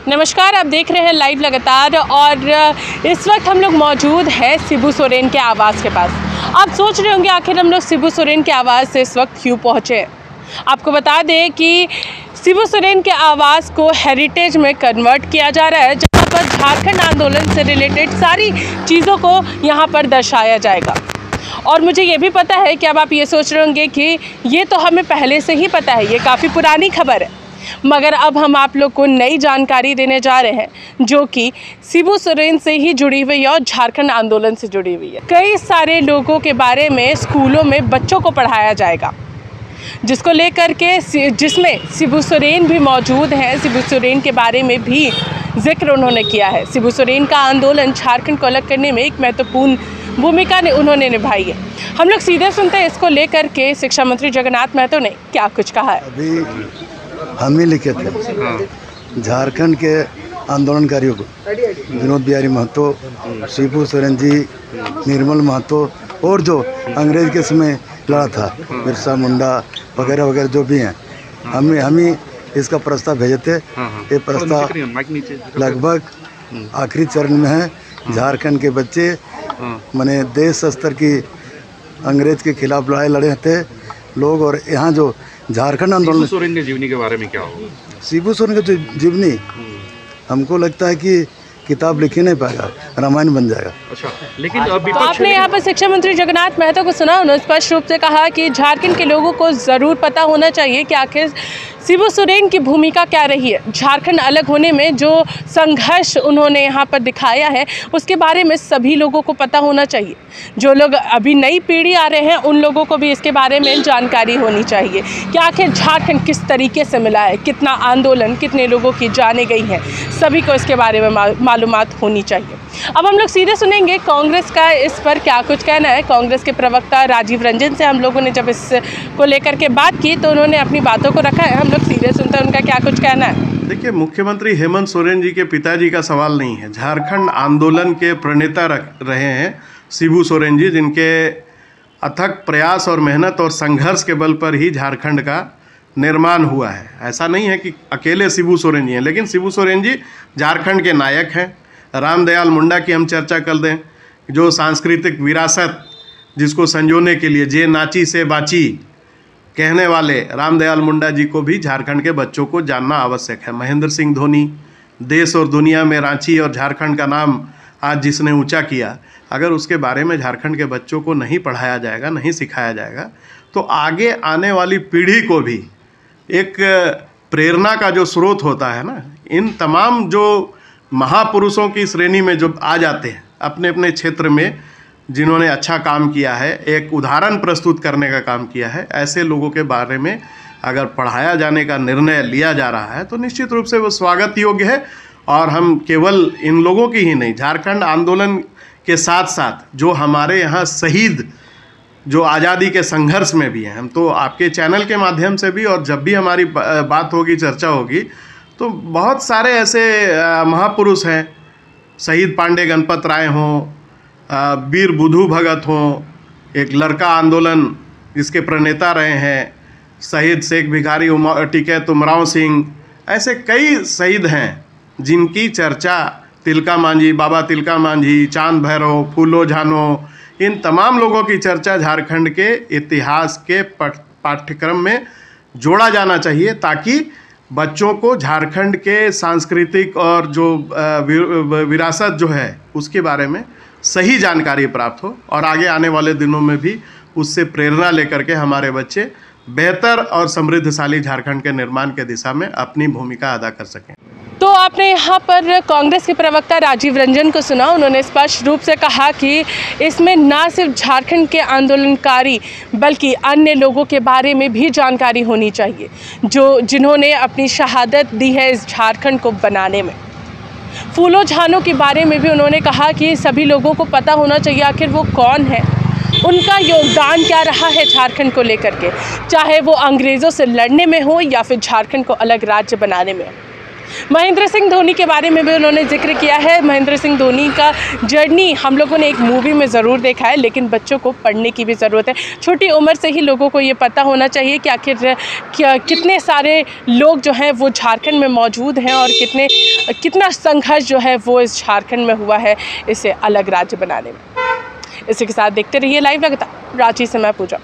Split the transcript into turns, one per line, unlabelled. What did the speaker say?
नमस्कार, आप देख रहे हैं लाइव लगातार और इस वक्त हम लोग मौजूद हैं शिबू सोरेन के आवास के पास। आप सोच रहे होंगे आखिर हम लोग शिबू सोरेन के आवास से इस वक्त क्यों पहुंचे। आपको बता दें कि शिबू सोरेन के आवास को हेरिटेज में कन्वर्ट किया जा रहा है, जहां पर झारखंड आंदोलन से रिलेटेड सारी चीज़ों को यहां पर दर्शाया जाएगा। और मुझे ये भी पता है कि अब आप ये सोच रहे होंगे कि ये तो हमें पहले से ही पता है, ये काफ़ी पुरानी खबर है, मगर अब हम आप लोग को नई जानकारी देने जा रहे हैं जो कि शिबू सोरेन से ही जुड़ी हुई है और झारखंड आंदोलन से जुड़ी हुई है। कई सारे लोगों के बारे में स्कूलों में बच्चों को पढ़ाया जाएगा, जिसको लेकर के जिसमें शिबू सोरेन भी मौजूद हैं। शिबू सोरेन के बारे में भी जिक्र उन्होंने किया है। शिबू सोरेन का आंदोलन झारखंड को अलग करने में एक महत्वपूर्ण भूमिका उन्होंने निभाई है। हम लोग सीधे सुनते हैं इसको लेकर के शिक्षा मंत्री जगन्नाथ महतो ने क्या कुछ कहा है।
अभी हम ही लिखे थे झारखंड के आंदोलनकारियों को, विनोद बिहारी महतो, शिबू सोरेन जी, निर्मल महतो और जो अंग्रेज के समय लड़ा था बिरसा मुंडा वगैरह वगैरह जो भी हैं, हम ही इसका प्रस्ताव भेजे थे। ये प्रस्ताव लगभग आखिरी चरण में है। झारखंड के बच्चे माने देश स्तर की अंग्रेज के खिलाफ लड़ाई लड़े थे लोग, और यहाँ जो झारखंड आंदोलन।
शिबू सोरेन की जीवनी के बारे में क्या होगा?
शिबू सोरेन की जीवनी हमको लगता है कि किताब लिख ही नहीं पाएगा, रामायण बन जाएगा।
अच्छा, लेकिन अभी
तो आपने यहाँ पर शिक्षा मंत्री जगन्नाथ महतो को सुना, उन्होंने स्पष्ट रूप से कहा कि झारखंड के लोगों को ज़रूर पता होना चाहिए कि आखिर शिबू सोरेन की भूमिका क्या रही है। झारखंड अलग होने में जो संघर्ष उन्होंने यहाँ पर दिखाया है उसके बारे में सभी लोगों को पता होना चाहिए। जो लोग अभी नई पीढ़ी आ रहे हैं उन लोगों को भी इसके बारे में जानकारी होनी चाहिए कि आखिर झारखंड किस तरीके से मिला है, कितना आंदोलन, कितने लोगों की जाने गई हैं, सभी को इसके बारे में मालूमात होनी चाहिए। अब हम लोग सीधे सुनेंगे कांग्रेस का इस पर क्या कुछ कहना है। कांग्रेस के प्रवक्ता राजीव रंजन से हम लोगों ने जब इसको लेकर के बात की तो उन्होंने अपनी बातों को रखा है। हम लोग सीधे सुनते हैं उनका क्या कुछ कहना है।
देखिए, मुख्यमंत्री हेमंत सोरेन जी के पिताजी का सवाल नहीं है। झारखंड आंदोलन के प्रणेता रहे हैं शिबू सोरेन जी, जिनके अथक प्रयास और मेहनत और संघर्ष के बल पर ही झारखंड का निर्माण हुआ है। ऐसा नहीं है कि अकेले शिबू सोरेन जी हैं, लेकिन शिबू सोरेन जी झारखंड के नायक हैं। रामदयाल मुंडा की हम चर्चा कर दें, जो सांस्कृतिक विरासत जिसको संजोने के लिए जे नाची से बाची कहने वाले रामदयाल मुंडा जी को भी झारखंड के बच्चों को जानना आवश्यक है। महेंद्र सिंह धोनी, देश और दुनिया में रांची और झारखंड का नाम आज जिसने ऊंचा किया, अगर उसके बारे में झारखंड के बच्चों को नहीं पढ़ाया जाएगा, नहीं सिखाया जाएगा, तो आगे आने वाली पीढ़ी को भी एक प्रेरणा का जो स्रोत होता है ना, इन तमाम जो महापुरुषों की श्रेणी में जो आ जाते हैं अपने अपने क्षेत्र में, जिन्होंने अच्छा काम किया है, एक उदाहरण प्रस्तुत करने का काम किया है, ऐसे लोगों के बारे में अगर पढ़ाया जाने का निर्णय लिया जा रहा है तो निश्चित रूप से वो स्वागत योग्य है। और हम केवल इन लोगों की ही नहीं, झारखंड आंदोलन के साथ साथ जो हमारे यहाँ शहीद जो आज़ादी के संघर्ष में भी हैं, हम तो आपके चैनल के माध्यम से भी, और जब भी हमारी बात होगी, चर्चा होगी, तो बहुत सारे ऐसे महापुरुष हैं, शहीद पांडे गणपत राय हों, वीर बुधू भगत हों, एक लड़का आंदोलन जिसके प्रणेता रहे हैं, शहीद शेख भिखारी टिकैत उमराव सिंह, ऐसे कई शहीद हैं जिनकी चर्चा तिलका मांझी, बाबा तिलका मांझी, चांद भैरव, फूलो झानो, इन तमाम लोगों की चर्चा झारखंड के इतिहास के पाठ्यक्रम में जोड़ा जाना चाहिए, ताकि बच्चों को झारखंड के सांस्कृतिक और जो विरासत जो है उसके बारे में सही जानकारी प्राप्त हो, और आगे आने वाले दिनों में भी उससे प्रेरणा लेकर के हमारे बच्चे बेहतर और समृद्धशाली झारखंड के निर्माण के दिशा में अपनी भूमिका अदा कर सकें।
तो आपने यहाँ पर कांग्रेस के प्रवक्ता राजीव रंजन को सुना, उन्होंने स्पष्ट रूप से कहा कि इसमें न सिर्फ झारखंड के आंदोलनकारी बल्कि अन्य लोगों के बारे में भी जानकारी होनी चाहिए, जिन्होंने अपनी शहादत दी है इस झारखंड को बनाने में। फूलो झानो के बारे में भी उन्होंने कहा कि सभी लोगों को पता होना चाहिए आखिर वो कौन है, उनका योगदान क्या रहा है झारखंड को लेकर के, चाहे वो अंग्रेज़ों से लड़ने में हो या फिर झारखंड को अलग राज्य बनाने में। महेंद्र सिंह धोनी के बारे में भी उन्होंने जिक्र किया है। महेंद्र सिंह धोनी का जर्नी हम लोगों ने एक मूवी में ज़रूर देखा है, लेकिन बच्चों को पढ़ने की भी ज़रूरत है। छोटी उम्र से ही लोगों को ये पता होना चाहिए कि आखिर कितने सारे लोग जो हैं वो झारखंड में मौजूद हैं और कितना संघर्ष जो है वो इस झारखंड में हुआ है इसे अलग राज्य बनाने में। इसी के साथ देखते रहिए लाइव लगातार। रांची से मैं पूजा।